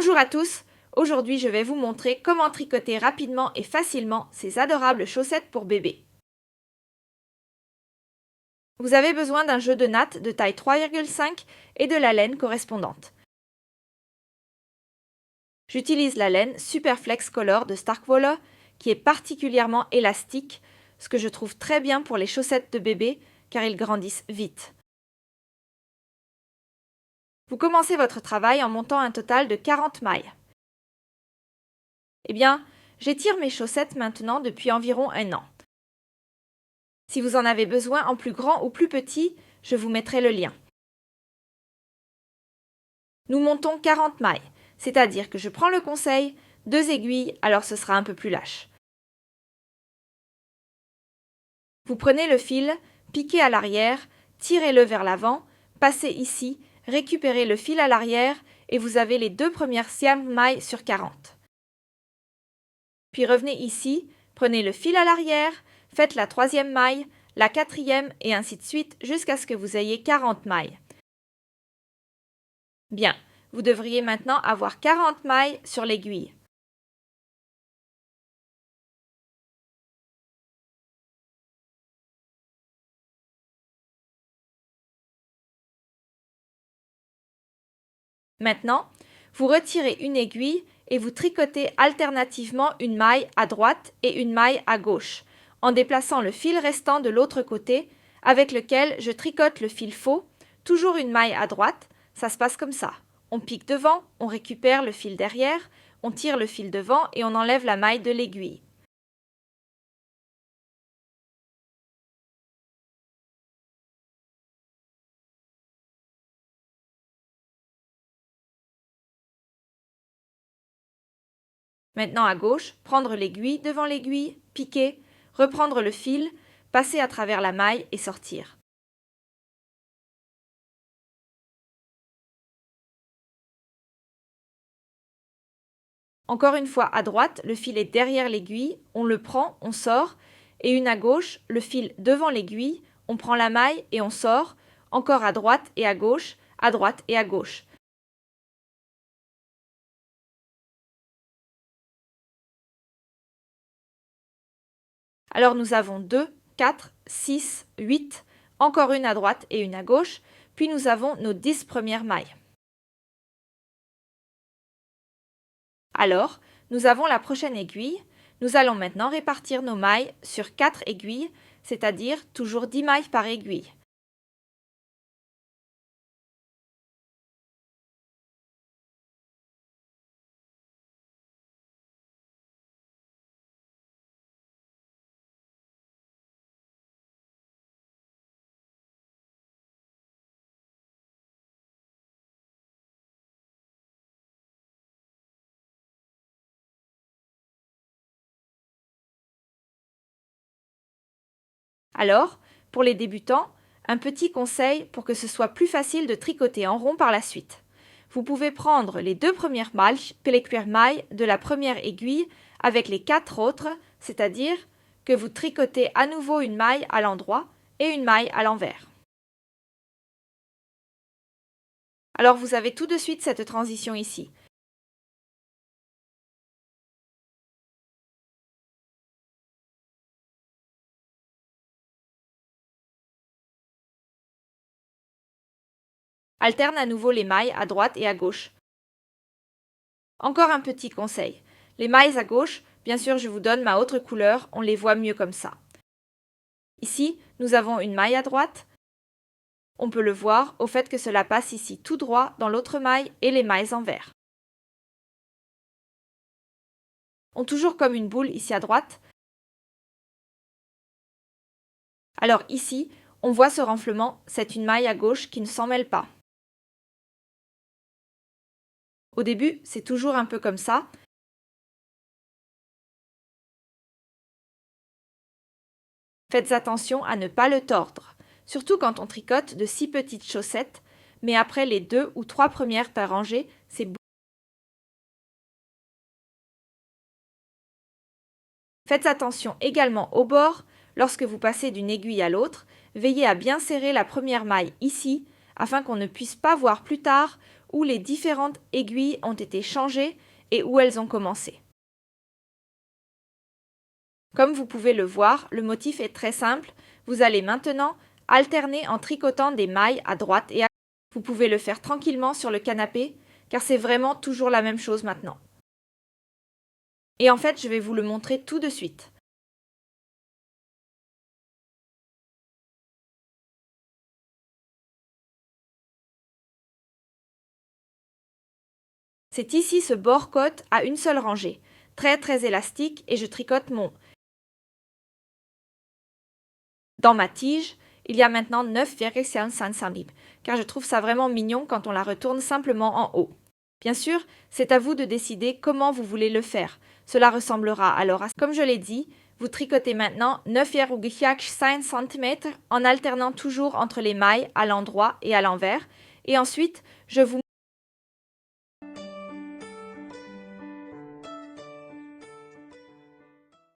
Bonjour à tous, aujourd'hui je vais vous montrer comment tricoter rapidement et facilement ces adorables chaussettes pour bébé. Vous avez besoin d'un jeu de nattes de taille 3,5 et de la laine correspondante. J'utilise la laine Superflex Color de Starkwolle qui est particulièrement élastique, ce que je trouve très bien pour les chaussettes de bébé car ils grandissent vite. Vous commencez votre travail en montant un total de 40 mailles. Eh bien, j'étire mes chaussettes maintenant depuis environ un an. Si vous en avez besoin en plus grand ou plus petit, je vous mettrai le lien. Nous montons 40 mailles, c'est-à-dire que je prends le conseil, 2 aiguilles, alors ce sera un peu plus lâche. Vous prenez le fil, piquez à l'arrière, tirez-le vers l'avant, passez ici, récupérez le fil à l'arrière et vous avez les 2 premières mailles sur 40. Puis revenez ici, prenez le fil à l'arrière, faites la 3e maille, la 4e et ainsi de suite jusqu'à ce que vous ayez 40 mailles. Bien, vous devriez maintenant avoir 40 mailles sur l'aiguille. Maintenant, vous retirez une aiguille et vous tricotez alternativement une maille à droite et une maille à gauche, en déplaçant le fil restant de l'autre côté, avec lequel je tricote le fil faux, toujours une maille à droite, ça se passe comme ça. On pique devant, on récupère le fil derrière, on tire le fil devant et on enlève la maille de l'aiguille. Maintenant à gauche, prendre l'aiguille devant l'aiguille, piquer, reprendre le fil, passer à travers la maille et sortir. Encore une fois à droite, le fil est derrière l'aiguille, on le prend, on sort, et une à gauche, le fil devant l'aiguille, on prend la maille et on sort, encore à droite et à gauche, à droite et à gauche. Alors nous avons 2, 4, 6, 8, encore une à droite et une à gauche, puis nous avons nos 10 premières mailles. Alors, nous avons la prochaine aiguille. Nous allons maintenant répartir nos mailles sur 4 aiguilles, c'est-à-dire toujours 10 mailles par aiguille. Alors, pour les débutants, un petit conseil pour que ce soit plus facile de tricoter en rond par la suite. Vous pouvez prendre les 2 premières mailles de la première aiguille avec les 4 autres, c'est-à-dire que vous tricotez à nouveau une maille à l'endroit et une maille à l'envers. Alors vous avez tout de suite cette transition ici. Alterne à nouveau les mailles à droite et à gauche. Encore un petit conseil. Les mailles à gauche, bien sûr je vous donne ma autre couleur, on les voit mieux comme ça. Ici, nous avons une maille à droite. On peut le voir au fait que cela passe ici tout droit dans l'autre maille et les mailles en vert. On toujours comme une boule ici à droite. Alors ici, on voit ce renflement, c'est une maille à gauche qui ne s'en mêle pas. Au début, c'est toujours un peu comme ça. Faites attention à ne pas le tordre, surtout quand on tricote de si petites chaussettes, mais après les 2 ou 3 premières par rangée, c'est bon. Faites attention également au bord, lorsque vous passez d'une aiguille à l'autre, veillez à bien serrer la première maille ici, afin qu'on ne puisse pas voir plus tard où les différentes aiguilles ont été changées et où elles ont commencé. Comme vous pouvez le voir, le motif est très simple. Vous allez maintenant alterner en tricotant des mailles à droite et à gauche. Vous pouvez le faire tranquillement sur le canapé, car c'est vraiment toujours la même chose maintenant. Et en fait, je vais vous le montrer tout de suite. C'est ici ce bord-côte à une seule rangée, très élastique, et je tricote mon. Dans ma tige, il y a maintenant 9,75 cm, car je trouve ça vraiment mignon quand on la retourne simplement en haut. Bien sûr, c'est à vous de décider comment vous voulez le faire. Cela ressemblera alors à, comme je l'ai dit, vous tricotez maintenant 9,5 cm en alternant toujours entre les mailles à l'endroit et à l'envers, et ensuite je vous